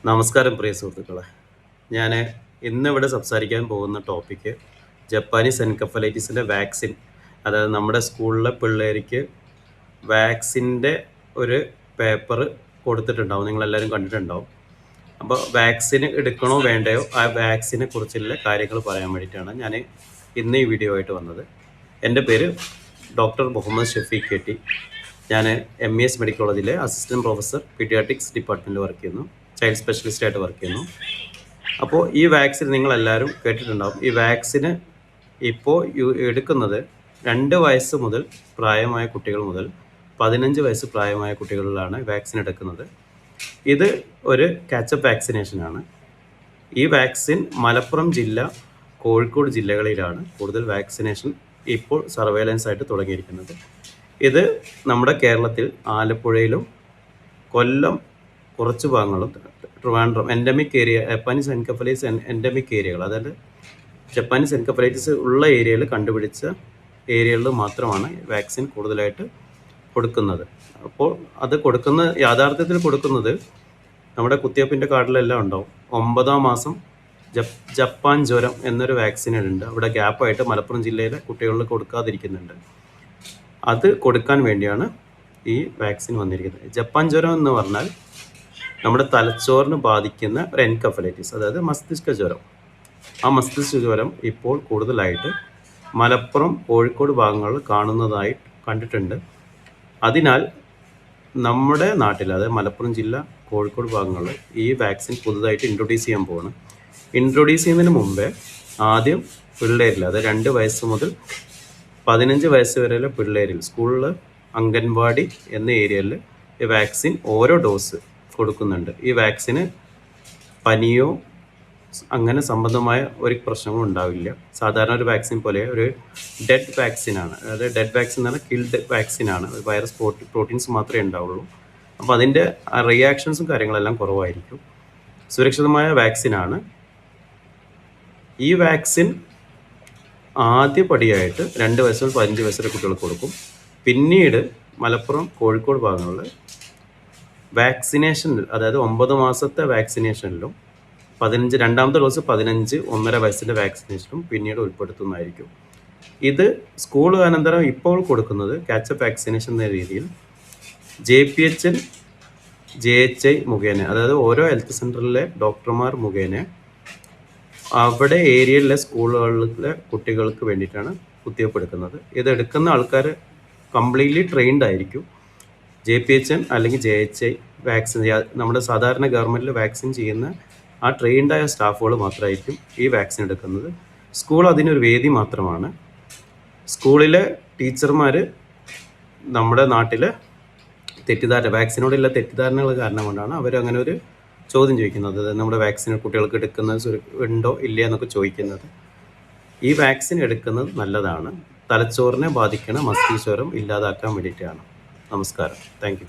നമസ്കാരം പ്രിയ സുഹൃത്തുക്കളെ. ഞാൻ ഇന്നിവിടെ സംസാരിക്കാൻ പോകുന്ന ടോപ്പിക്ക് ജപ്പാനീസ് എൻകഫലൈറ്റിസിൻ്റെ വാക്സിൻ. അതായത് നമ്മുടെ സ്കൂളിലെ പിള്ളേർക്ക് വാക്സിൻ്റെ ഒരു പേപ്പർ കൊടുത്തിട്ടുണ്ടാവും, നിങ്ങളെല്ലാവരും കണ്ടിട്ടുണ്ടാവും. അപ്പോൾ വാക്സിൻ എടുക്കണോ വേണ്ടയോ ആ വാക്സിനെ കുറിച്ചുള്ള കാര്യങ്ങൾ പറയാൻ വേണ്ടിയിട്ടാണ് ഞാൻ ഇന്ന് ഈ വീഡിയോ ആയിട്ട് വന്നത്. എൻ്റെ പേര് ഡോക്ടർ മുഹമ്മദ് ഷഫീഖ് കെ. ഞാൻ MES മെഡിക്കൽ കോളേജിലെ അസിസ്റ്റൻറ്റ് പ്രൊഫസർ പീഡിയാട്രിക്സ് ഡിപ്പാർട്ട്മെൻറ്റിൽ വർക്ക് ചെയ്യുന്നു, ചൈൽഡ് സ്പെഷ്യലിസ്റ്റായിട്ട് വർക്ക് ചെയ്യുന്നു. അപ്പോൾ ഈ വാക്സിൻ നിങ്ങളെല്ലാവരും കേട്ടിട്ടുണ്ടാവും. ഈ വാക്സിന് ഇപ്പോൾ എടുക്കുന്നത് 2 വയസ്സ് മുതൽ പ്രായമായ കുട്ടികൾ മുതൽ 15 വയസ്സ് പ്രായമായ കുട്ടികളിലാണ് വാക്സിൻ എടുക്കുന്നത്. ഇത് ഒരു കാച്ചപ്പ് വാക്സിനേഷനാണ്. ഈ വാക്സിൻ മലപ്പുറം ജില്ല, കോഴിക്കോട് ജില്ലകളിലാണ് കൂടുതൽ വാക്സിനേഷൻ ഇപ്പോൾ സർവൈലൻസ് ആയിട്ട് തുടങ്ങിയിരിക്കുന്നത്. ഇത് നമ്മുടെ കേരളത്തിൽ ആലപ്പുഴയിലും കൊല്ലം കുറച്ച് ഭാഗങ്ങളും Trivandrum endemic area, Japanese encephalitis endemic ഏരിയകൾ, അതായത് ജപ്പാനീസ് എൻകഫലൈറ്റിസ് ഉള്ള ഏരിയയിൽ കണ്ടുപിടിച്ച ഏരിയകളിൽ മാത്രമാണ് വാക്സിൻ കൂടുതലായിട്ട് കൊടുക്കുന്നത്. അപ്പോൾ അത് യാഥാർത്ഥ്യത്തിൽ കൊടുക്കുന്നത് നമ്മുടെ കുത്തിവയ്പ്പിൻ്റെ കാർഡിലെല്ലാം ഉണ്ടാവും. 9ാം മാസം ജപ്പാൻ ജ്വരം എന്നൊരു വാക്സിനുണ്ട്. അവിടെ ഗ്യാപ്പായിട്ട് മലപ്പുറം ജില്ലയിലെ കുട്ടികളിൽ കൊടുക്കാതിരിക്കുന്നുണ്ട്. അത് കൊടുക്കാൻ വേണ്ടിയാണ് ഈ വാക്സിൻ വന്നിരിക്കുന്നത്. ജപ്പാൻ ജ്വരം എന്ന് പറഞ്ഞാൽ നമ്മുടെ തലച്ചോറിന് ബാധിക്കുന്ന ഒരു എൻകഫലൈറ്റിസ്, അതായത് മസ്തിഷ്ക ജ്വരം. ആ മസ്തിഷ്ക ജ്വരം ഇപ്പോൾ കൂടുതലായിട്ട് മലപ്പുറം, കോഴിക്കോട് ഭാഗങ്ങളിൽ കാണുന്നതായി കണ്ടിട്ടുണ്ട്. അതിനാൽ നമ്മുടെ നാട്ടിൽ, അതായത് മലപ്പുറം ജില്ല, കോഴിക്കോട് ഭാഗങ്ങളിൽ ഈ വാക്സിൻ പുതുതായിട്ട് ഇൻട്രൊഡ്യൂസ് ചെയ്യാൻ പോവാണ്. ഇൻട്രൊഡ്യൂസ് ചെയ്യുന്നതിന് മുമ്പേ ആദ്യം പിള്ളേരിൽ, അതായത് 2 വയസ്സ് മുതൽ 15 വയസ്സ് വരെയുള്ള പിള്ളേരിൽ സ്കൂളിൽ, അംഗൻവാടി എന്ന ഏരിയയിൽ ഈ വാക്സിൻ ഓരോ ഡോസ് കൊടുക്കുന്നുണ്ട്. ഈ വാക്സിന് പനിയോ അങ്ങനെ സംബന്ധമായ ഒരു പ്രശ്നങ്ങളും ഉണ്ടാവില്ല. സാധാരണ ഒരു വാക്സിൻ പോലെ ഒരു ഡെഡ് വാക്സിനാണ്. അതായത് ഡെഡ് വാക്സിൻ എന്ന് പറഞ്ഞാൽ കിൽഡ് വാക്സിനാണ്. വൈറസ് പ്രോട്ടീൻസ് മാത്രമേ ഉണ്ടാവുള്ളൂ. അപ്പോൾ അതിൻ്റെ റിയാക്ഷൻസും കാര്യങ്ങളെല്ലാം കുറവായിരിക്കും. സുരക്ഷിതമായ വാക്സിനാണ്. ഈ വാക്സിൻ ആദ്യപടിയായിട്ട് 2 വയസ്സ് മുതൽ 15 വയസ്സ് വരെ കുട്ടികൾക്ക് കൊടുക്കും. പിന്നീട് മലപ്പുറം, കോഴിക്കോട് ഭാഗങ്ങളിൽ വാക്സിനേഷനിൽ, അതായത് 9 മാസത്തെ വാക്സിനേഷനിലും 15 രണ്ടാമത്തെ ഡോസ് 15 1.5 വയസ്സിൻ്റെ വാക്സിനേഷനും പിന്നീട് ഉൾപ്പെടുത്തുന്നതായിരിക്കും. ഇത് സ്കൂൾ അനന്തരം ഇപ്പോൾ കൊടുക്കുന്നത് കാച്ചപ്പ് വാക്സിനേഷൻ എന്ന രീതിയിൽ JPHN, JHI മുഖേന, അതായത് ഓരോ ഹെൽത്ത് സെൻ്ററിലെ ഡോക്ടർമാർ മുഖേന അവിടെ ഏരിയയിലെ സ്കൂളുകളിലെ കുട്ടികൾക്ക് വേണ്ടിയിട്ടാണ് കുത്തിവയ്പ്പ് എടുക്കുന്നത്. ഇത് എടുക്കുന്ന ആൾക്കാർ കംപ്ലീറ്റ്ലി ട്രെയിൻഡ് ആയിരിക്കും. JPHN അല്ലെങ്കിൽ JHI വാക്സിൻ, നമ്മുടെ സാധാരണ ഗവൺമെൻറ്റിൽ വാക്സിൻ ചെയ്യുന്ന ആ ട്രെയിൻഡായ സ്റ്റാഫുകൾ മാത്രമായിരിക്കും ഈ വാക്സിൻ എടുക്കുന്നത്. സ്കൂൾ അതിനൊരു വേദി മാത്രമാണ്. സ്കൂളിലെ ടീച്ചർമാർ നമ്മുടെ നാട്ടിലെ വാക്സിനോടുള്ള തെറ്റിദ്ധാരണകൾ കാരണം കൊണ്ടാണ് അവരങ്ങനെ ഒരു ചോദ്യം ചോദിക്കുന്നത്. നമ്മുടെ വാക്സിൻ കുട്ടികൾക്ക് എടുക്കുന്നത് ഉണ്ടോ ഇല്ല എന്നൊക്കെ ചോദിക്കുന്നത്. ഈ വാക്സിൻ എടുക്കുന്നത് നല്ലതാണ്. തലച്ചോറിനെ ബാധിക്കുന്ന മസ്തിഷ്ക ജ്വരം ഇല്ലാതാക്കാൻ വേണ്ടിയിട്ടാണ്. നമസ്കാരം. Thank you.